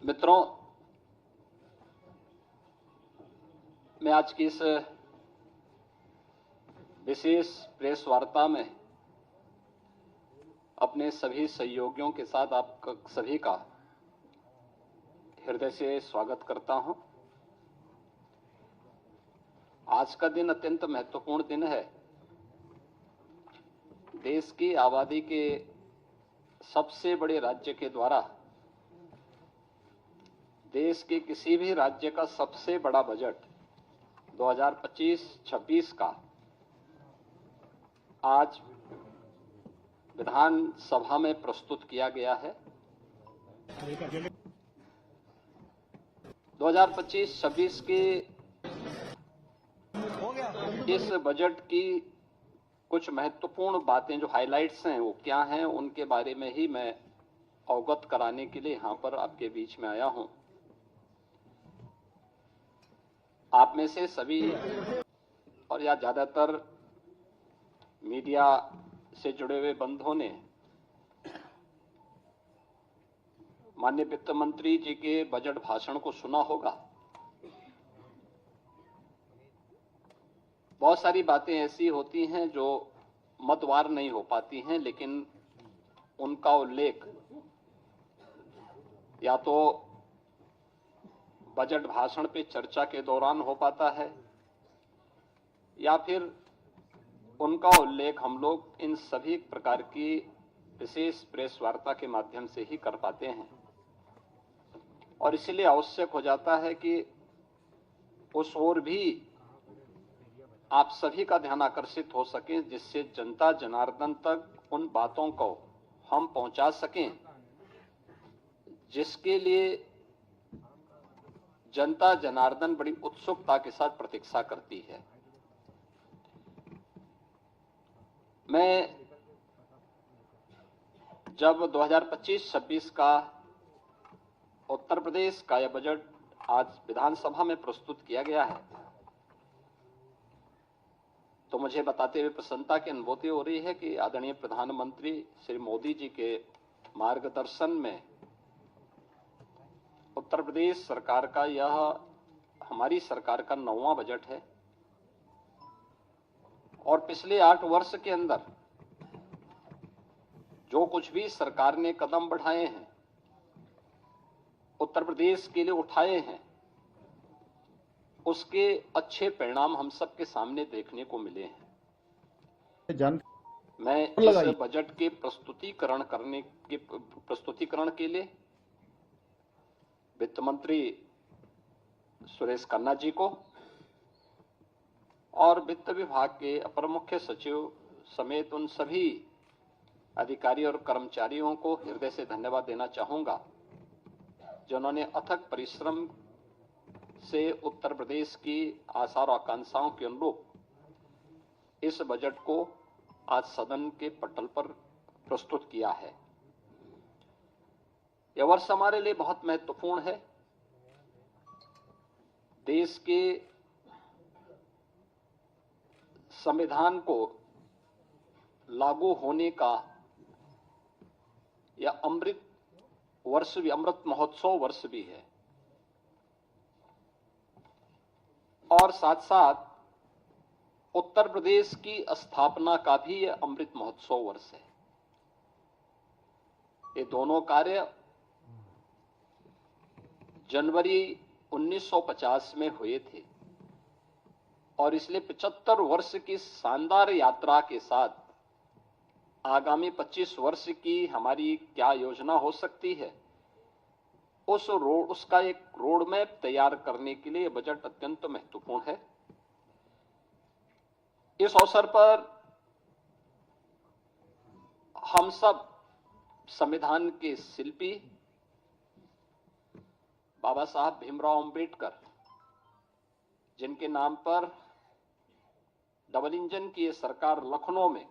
मित्रों, मैं आज की इस विशेष प्रेस वार्ता में अपने सभी सहयोगियों के साथ आप सभी का हृदय से स्वागत करता हूं। आज का दिन अत्यंत महत्वपूर्ण दिन है। देश की आबादी के सबसे बड़े राज्य के द्वारा देश के किसी भी राज्य का सबसे बड़ा बजट 2025-26 का आज विधानसभा में प्रस्तुत किया गया है। 2025-26 के इस बजट की कुछ महत्वपूर्ण बातें जो हाइलाइट्स हैं वो क्या हैं, उनके बारे में ही मैं अवगत कराने के लिए यहां पर आपके बीच में आया हूं। आप में से सभी और या ज्यादातर मीडिया से जुड़े हुए बंधुओं ने माननीय वित्त मंत्री जी के बजट भाषण को सुना होगा। बहुत सारी बातें ऐसी होती हैं जो मतवार नहीं हो पाती हैं, लेकिन उनका उल्लेख या तो बजट भाषण पे चर्चा के दौरान हो पाता है या फिर उनका उल्लेख हम लोग इन सभी प्रकार की विशेष प्रेस वार्ता के माध्यम से ही कर पाते हैं। और इसलिए आवश्यक हो जाता है कि उस ओर भी आप सभी का ध्यान आकर्षित हो सके, जिससे जनता जनार्दन तक उन बातों को हम पहुंचा सकें जिसके लिए जनता जनार्दन बड़ी उत्सुकता के साथ प्रतीक्षा करती है। मैं जब 2025-26 का उत्तर प्रदेश का यह बजट आज विधानसभा में प्रस्तुत किया गया है तो मुझे बताते हुए प्रसन्नता की अनुभूति हो रही है कि आदरणीय प्रधानमंत्री श्री मोदी जी के मार्गदर्शन में उत्तर प्रदेश सरकार का यह हमारी सरकार का 9वां बजट है और पिछले 8 वर्ष के अंदर जो कुछ भी सरकार ने कदम बढ़ाए हैं, उत्तर प्रदेश के लिए उठाए हैं, उसके अच्छे परिणाम हम सबके सामने देखने को मिले हैं। मैं इस बजट के प्रस्तुतिकरण के लिए वित्त मंत्री सुरेश खन्ना जी को और वित्त विभाग के अपर मुख्य सचिव समेत उन सभी अधिकारी और कर्मचारियों को हृदय से धन्यवाद देना चाहूंगा जिन्होंने अथक परिश्रम से उत्तर प्रदेश की आशा और आकांक्षाओं के अनुरूप इस बजट को आज सदन के पटल पर प्रस्तुत किया है। यह वर्ष हमारे लिए बहुत महत्वपूर्ण है। देश के संविधान को लागू होने का यह अमृत महोत्सव वर्ष भी है और साथ साथ उत्तर प्रदेश की स्थापना का भी यह अमृत महोत्सव वर्ष है। ये दोनों कार्य जनवरी 1950 में हुए थे और इसलिए 75 वर्ष की शानदार यात्रा के साथ आगामी 25 वर्ष की हमारी क्या योजना हो सकती है, उसका एक रोड मैप तैयार करने के लिए बजट अत्यंत महत्वपूर्ण है। इस अवसर पर हम सब संविधान के शिल्पी बाबा साहब भीमराव अंबेडकर, जिनके नाम पर डबल इंजन की सरकार लखनऊ में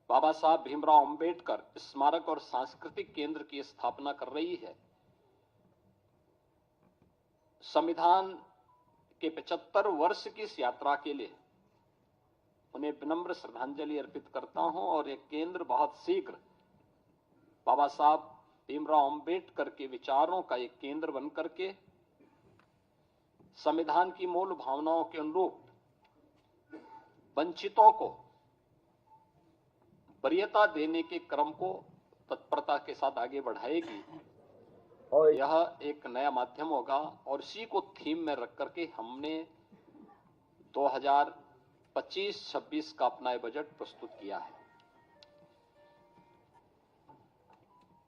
बाबा साहब भीमराव अंबेडकर स्मारक और सांस्कृतिक केंद्र की स्थापना कर रही है, संविधान के 75 वर्ष की इस यात्रा के लिए उन्हें विनम्र श्रद्धांजलि अर्पित करता हूं और यह केंद्र बहुत शीघ्र बाबा साहब भीमराव अंबेडकर के विचारों का एक केंद्र बन करके संविधान की मूल भावनाओं के अनुरूप वंचितों को वरीयता देने के क्रम को तत्परता के साथ आगे बढ़ाएगी। यह एक नया माध्यम होगा और इसी को थीम में रख करके हमने 2025-26 का अपना बजट प्रस्तुत किया है।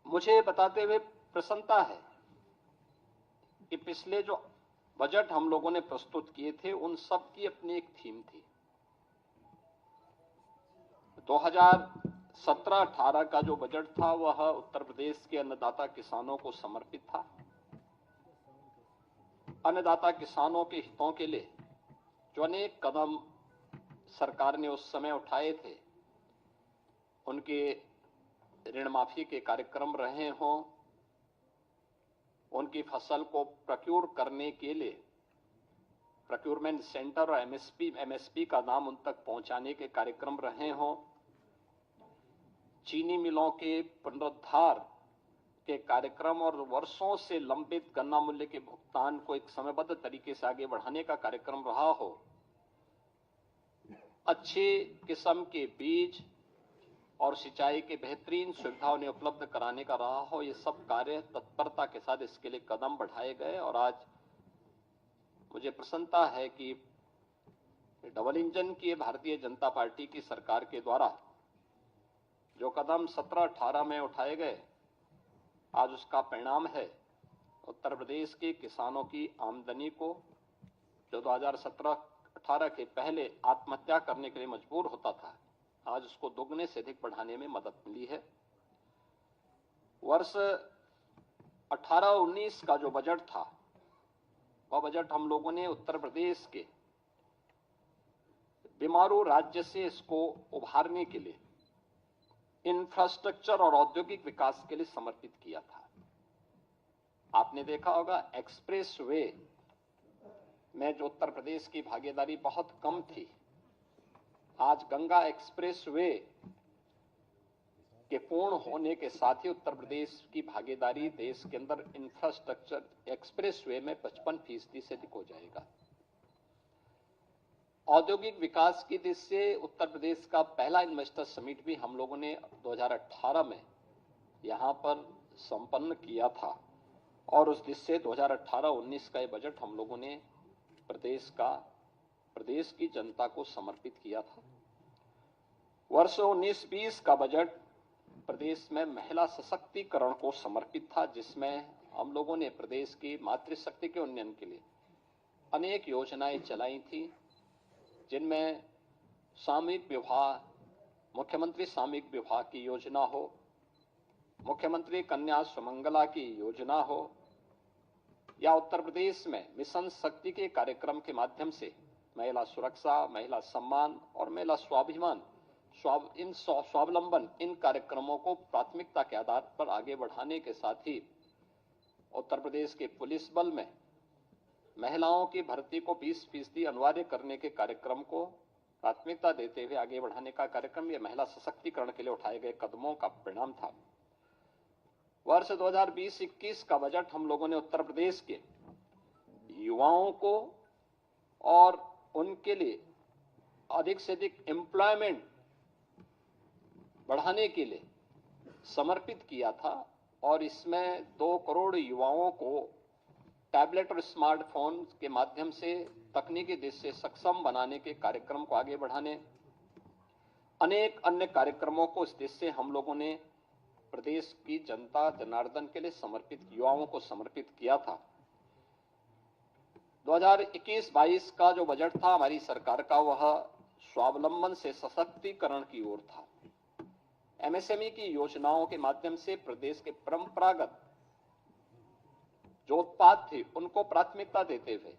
मुझे बताते हुए प्रसन्नता है कि पिछले जो बजट हम लोगों ने प्रस्तुत किए थे उन सब की अपनी एक थीम थी। 2017-18 का जो बजट था वह उत्तर प्रदेश के अन्नदाता किसानों को समर्पित था। अन्नदाता किसानों के हितों के लिए जो अनेक कदम सरकार ने उस समय उठाए थे, उनके ऋण माफी के कार्यक्रम रहे हों, उनकी फसल को प्रोक्योर करने के लिए प्रोक्योरमेंट सेंटर और एमएसपी का नाम उन तक पहुंचाने के कार्यक्रम रहे हों, चीनी मिलों के पुनरुद्धार के कार्यक्रम और वर्षों से लंबित गन्ना मूल्य के भुगतान को एक समयबद्ध तरीके से आगे बढ़ाने का कार्यक्रम रहा हो, अच्छे किस्म के बीज और सिंचाई के बेहतरीन सुविधा उन्हें उपलब्ध कराने का रहा हो, ये सब कार्य तत्परता के साथ इसके लिए कदम बढ़ाए गए। और आज मुझे प्रसन्नता है कि डबल इंजन की भारतीय जनता पार्टी की सरकार के द्वारा जो कदम 17-18 में उठाए गए, आज उसका परिणाम है उत्तर प्रदेश के किसानों की आमदनी को, जो 2017-18 के पहले आत्महत्या करने के लिए मजबूर होता था, आज उसको दोगुने से अधिक बढ़ाने में मदद मिली है। वर्ष 18-19 का जो बजट था, वह बजट हम लोगों ने उत्तर प्रदेश के बीमारू राज्य से इसको उभारने के लिए इंफ्रास्ट्रक्चर और औद्योगिक विकास के लिए समर्पित किया था। आपने देखा होगा एक्सप्रेस वे में जो उत्तर प्रदेश की भागीदारी बहुत कम थी, आज गंगा एक्सप्रेस वे के पूर्ण होने के साथ ही उत्तर प्रदेश की भागीदारी देश के अंदर इंफ्रास्ट्रक्चर एक्सप्रेस वे में 55% से अधिक हो जाएगा। औद्योगिक विकास की दृष्टि से उत्तर प्रदेश का पहला इन्वेस्टर समिट भी हम लोगों ने 2018 में यहां पर संपन्न किया था और उस दृष्टि से 2018-19 का ये बजट हम लोगों ने प्रदेश की जनता को समर्पित किया था। वर्ष 19-20 का बजट प्रदेश में महिला सशक्तिकरण को समर्पित था, जिसमें हम लोगों ने प्रदेश की मातृशक्ति के उन्नयन के लिए अनेक योजनाएं चलाई थी, जिनमें सामूहिक विवाह, मुख्यमंत्री सामूहिक विवाह की योजना हो, मुख्यमंत्री कन्या सुमंगला की योजना हो, या उत्तर प्रदेश में मिशन शक्ति के कार्यक्रम के माध्यम से महिला सुरक्षा, महिला सम्मान और महिला स्वाभिमान, स्वावलंबन, इन कार्यक्रमों को प्राथमिकता के आधार पर आगे बढ़ाने के साथ ही उत्तर प्रदेश के पुलिस बल में महिलाओं की भर्ती को 20% अनिवार्य करने के कार्यक्रम को प्राथमिकता देते हुए आगे बढ़ाने का कार्यक्रम, यह महिला सशक्तिकरण के लिए उठाए गए कदमों का परिणाम था। वर्ष 2020-21 का बजट हम लोगों ने उत्तर प्रदेश के युवाओं को और उनके लिए अधिक से अधिक एम्प्लॉयमेंट बढ़ाने के लिए समर्पित किया था और इसमें 2 करोड़ युवाओं को टैबलेट और स्मार्टफोन के माध्यम से तकनीकी दृष्टि से सक्षम बनाने के कार्यक्रम को आगे बढ़ाने, अनेक अन्य कार्यक्रमों को इस दृष्टि से हम लोगों ने प्रदेश की जनता जनार्दन के लिए समर्पित, युवाओं को समर्पित किया था। 2021-22 का जो बजट था हमारी सरकार का, वह स्वावलंबन से सशक्तिकरण की ओर था। एमएसएमई की योजनाओं के माध्यम से प्रदेश के परंपरागत जो उत्पाद थे उनको प्राथमिकता देते हुए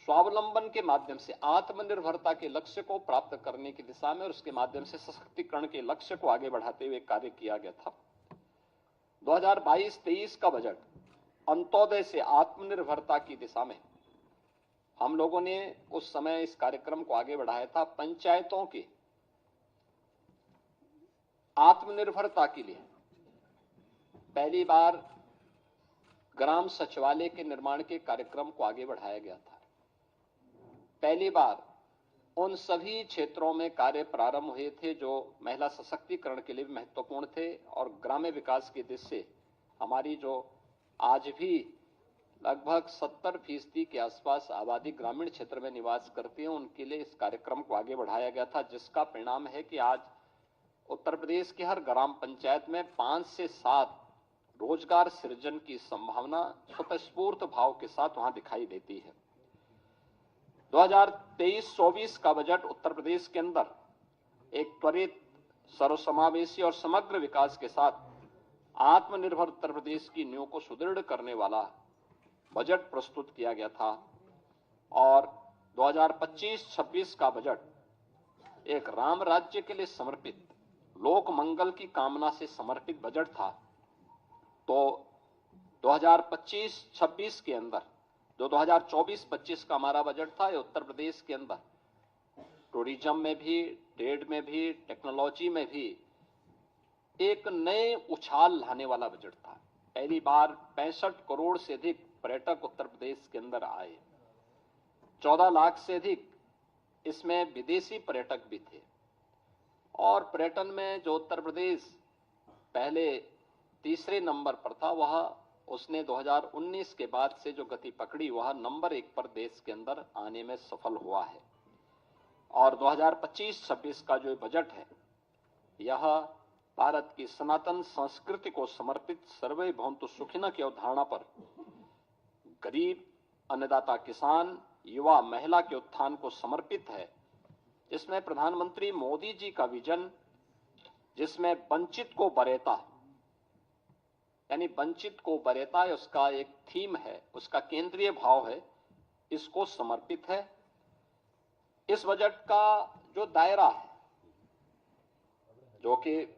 स्वावलंबन के माध्यम से आत्मनिर्भरता के लक्ष्य को प्राप्त करने की दिशा में और उसके माध्यम से सशक्तिकरण के लक्ष्य को आगे बढ़ाते हुए कार्य किया गया था। 2022-23 का बजट अंत्योदय से आत्मनिर्भरता की दिशा में हम लोगों ने उस समय इस कार्यक्रम को आगे बढ़ाया था। पंचायतों के आत्मनिर्भरता के लिए पहली बार ग्राम सचिवालय के निर्माण के कार्यक्रम को आगे बढ़ाया गया था। पहली बार उन सभी क्षेत्रों में कार्य प्रारंभ हुए थे जो महिला सशक्तिकरण के लिए भी महत्वपूर्ण थे और ग्राम्य विकास की दृष्टि से हमारी जो आज भी लगभग 70% के आसपास आबादी ग्रामीण क्षेत्र में निवास करती है, उनके लिए इस कार्यक्रम को आगे बढ़ाया गया था, जिसका परिणाम है कि आज उत्तर प्रदेश की हर ग्राम पंचायत में 5 से 7 रोजगार सृजन की संभावना स्वतःस्फूर्त भाव के साथ वहां दिखाई देती है। 2023-24 का बजट उत्तर प्रदेश के अंदर एक त्वरित, सर्वसमावेशी और समग्र विकास के साथ आत्मनिर्भर उत्तर प्रदेश की नींव को सुदृढ़ करने वाला बजट प्रस्तुत किया गया था और 2025-26 का बजट एक राम राज्य के लिए समर्पित, लोक मंगल की कामना से समर्पित बजट था। तो 2025-26 के अंदर जो 2024-25 का हमारा बजट था, ये उत्तर प्रदेश के अंदर टूरिज्म में भी, ट्रेड में भी, टेक्नोलॉजी में भी एक नए उछाल लाने वाला बजट था। पहली बार 65 करोड़ से अधिक पर्यटक उत्तर प्रदेश के अंदर आए। 14 लाख से अधिक इसमें विदेशी पर्यटक भी थे और पर्यटन में जो उत्तर प्रदेश पहले तीसरे नंबर पर था, वह उसने 2019 के बाद से जो गति पकड़ी, वह नंबर 1 पर देश के अंदर आने में सफल हुआ है। और 2025-26 का जो बजट है, यह भारत की सनातन संस्कृति को समर्पित सर्वे भवन्तु सुखिनः की अवधारणा पर गरीब, अन्नदाता किसान, युवा, महिला के उत्थान को समर्पित है, जिसमें प्रधानमंत्री मोदी जी का विजन, जिसमें वंचित को वरीयता, यानी वंचित को वरीयता उसका एक थीम है, उसका केंद्रीय भाव है, इसको समर्पित है। इस बजट का जो दायरा है, जो कि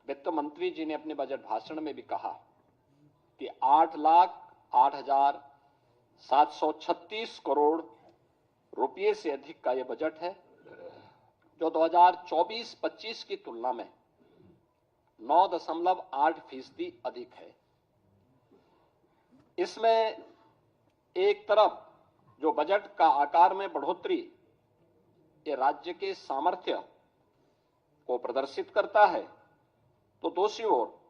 वित्त मंत्री जी ने अपने बजट भाषण में भी कहा कि 8,08,736 करोड़ रुपये से अधिक का यह बजट है, जो 2024-25 की तुलना में 9.8% अधिक है। इसमें एक तरफ जो बजट का आकार में बढ़ोतरी ये राज्य के सामर्थ्य को प्रदर्शित करता है, तो दूसरी ओर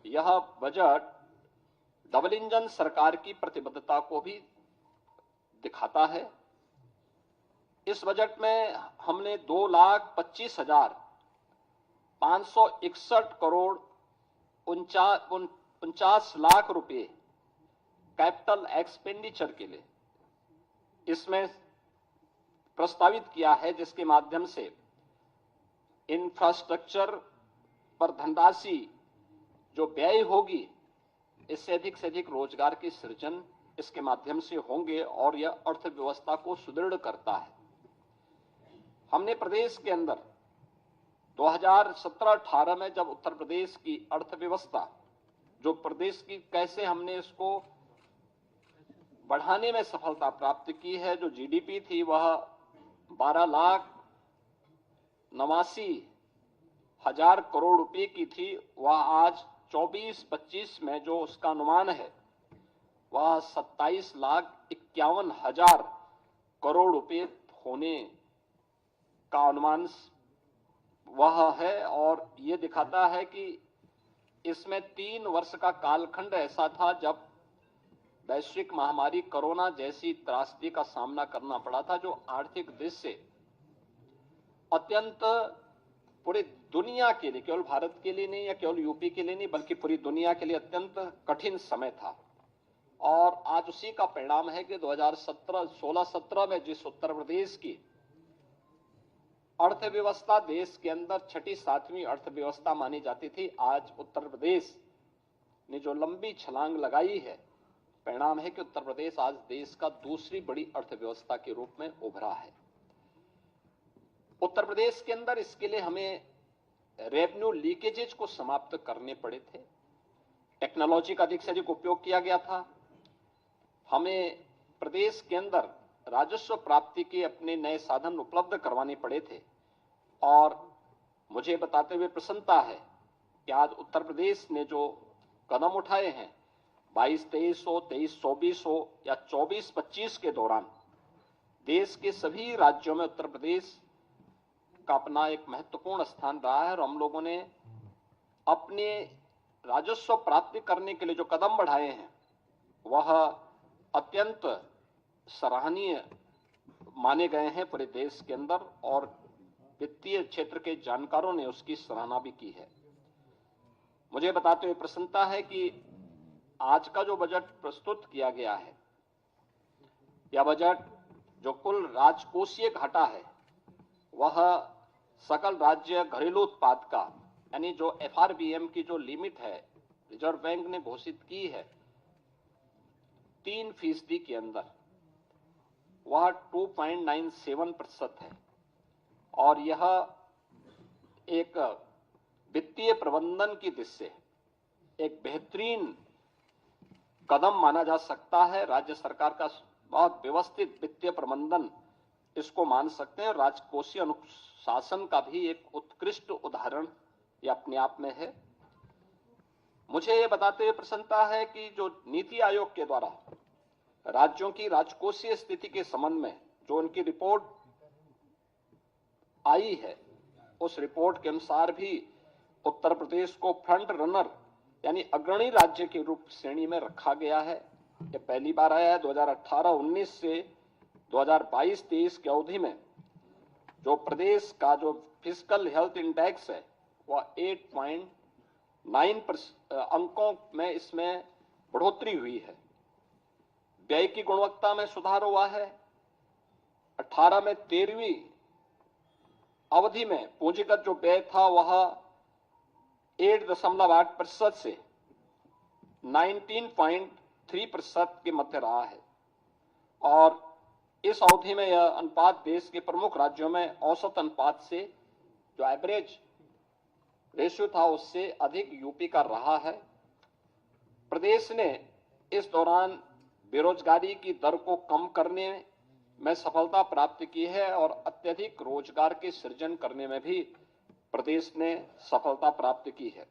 यह बजट डबल इंजन सरकार की प्रतिबद्धता को भी दिखाता है। इस बजट में हमने 2,25,561 करोड़ 49 लाख रुपए कैपिटल एक्सपेंडिचर के लिए इसमें प्रस्तावित किया है, जिसके माध्यम से इंफ्रास्ट्रक्चर पर धनराशि जो व्यय होगी, इससे अधिक रोजगार की सृजन इसके माध्यम से होंगे और यह अर्थव्यवस्था को सुदृढ़ करता है। हमने प्रदेश के अंदर 2017-18 में जब उत्तर प्रदेश की अर्थव्यवस्था, जो प्रदेश की कैसे हमने इसको बढ़ाने में सफलता प्राप्त की है, जो जीडीपी थी वह 12,89,000 करोड़ रुपए की थी, वह आज 24-25 में जो उसका अनुमान है वह 27,51,000 करोड़ रुपए होने का अनुमान वह है। और ये दिखाता है कि इसमें 3 वर्ष का कालखंड ऐसा था जब वैश्विक महामारी कोरोना जैसी त्रासदी का सामना करना पड़ा था, जो आर्थिक दृष्टि से अत्यंत पूरी दुनिया के लिए, केवल भारत के लिए नहीं या केवल यूपी के लिए नहीं, बल्कि पूरी दुनिया के लिए अत्यंत कठिन समय था। और आज उसी का परिणाम है कि 2016-17 में जिस उत्तर प्रदेश की अर्थव्यवस्था देश के अंदर 6ठी-7वीं अर्थव्यवस्था मानी जाती थी, आज उत्तर प्रदेश ने जो लंबी छलांग लगाई है, परिणाम है कि उत्तर प्रदेश आज देश का दूसरी बड़ी अर्थव्यवस्था के रूप में उभरा है। उत्तर प्रदेश के अंदर इसके लिए हमें रेवेन्यू लीकेजेज को समाप्त करने पड़े थे। टेक्नोलॉजी का अधिक से अधिक उपयोग किया गया था। हमें प्रदेश के अंदर राजस्व प्राप्ति के अपने नए साधन उपलब्ध करवाने पड़े थे और मुझे बताते हुए प्रसन्नता है कि आज उत्तर प्रदेश ने जो कदम उठाए हैं 22-23 हो, 23-24 हो या 24-25 के दौरान देश के सभी राज्यों में उत्तर प्रदेश का अपना एक महत्वपूर्ण स्थान रहा है और हम लोगों ने अपने राजस्व प्राप्ति करने के लिए जो कदम बढ़ाए हैं वह अत्यंत सराहनीय माने गए हैं पूरे देश के अंदर और वित्तीय क्षेत्र के जानकारों ने उसकी सराहना भी की है। मुझे बताते हुए प्रसन्नता है कि आज का जो बजट प्रस्तुत किया गया है, यह बजट जो कुल राजकोषीय घाटा है वह सकल राज्य घरेलू उत्पाद का यानी जो FRBM की जो लिमिट है रिजर्व बैंक ने घोषित की है 3% के अंदर वह 2.97% है और यह एक वित्तीय प्रबंधन की दृष्टि से एक बेहतरीन कदम माना जा सकता है। राज्य सरकार का बहुत व्यवस्थित वित्तीय प्रबंधन इसको मान सकते हैं। राजकोषीय अनुशासन का भी एक उत्कृष्ट उदाहरण यह अपने आप में है। मुझे ये बताते हुए प्रसन्नता है कि जो नीति आयोग के द्वारा राज्यों की राजकोषीय स्थिति के संबंध में जो उनकी रिपोर्ट आई है उस रिपोर्ट के अनुसार भी उत्तर प्रदेश को फ्रंट रनर यानी अग्रणी राज्य के रूप श्रेणी में रखा गया है। यह पहली बार आया है। 2018-19 से 2022-23 की अवधि में जो प्रदेश का जो फिस्कल हेल्थ इंडेक्स है वह 8.9 अंकों में इसमें बढ़ोतरी हुई है। व्यय की गुणवत्ता में सुधार हुआ है। 18 में 13वीं अवधि में पूंजीगत जो व्यय था वह 8.8% से 19.3% के मध्य रहा है और इस अवधि में यह अनुपात देश के प्रमुख राज्यों में औसत अनुपात से जो एवरेज रेशियो था उससे अधिक यूपी का रहा है। प्रदेश ने इस दौरान बेरोजगारी की दर को कम करने में सफलता प्राप्त की है और अत्यधिक रोजगार के सृजन करने में भी प्रदेश ने सफलता प्राप्त की है।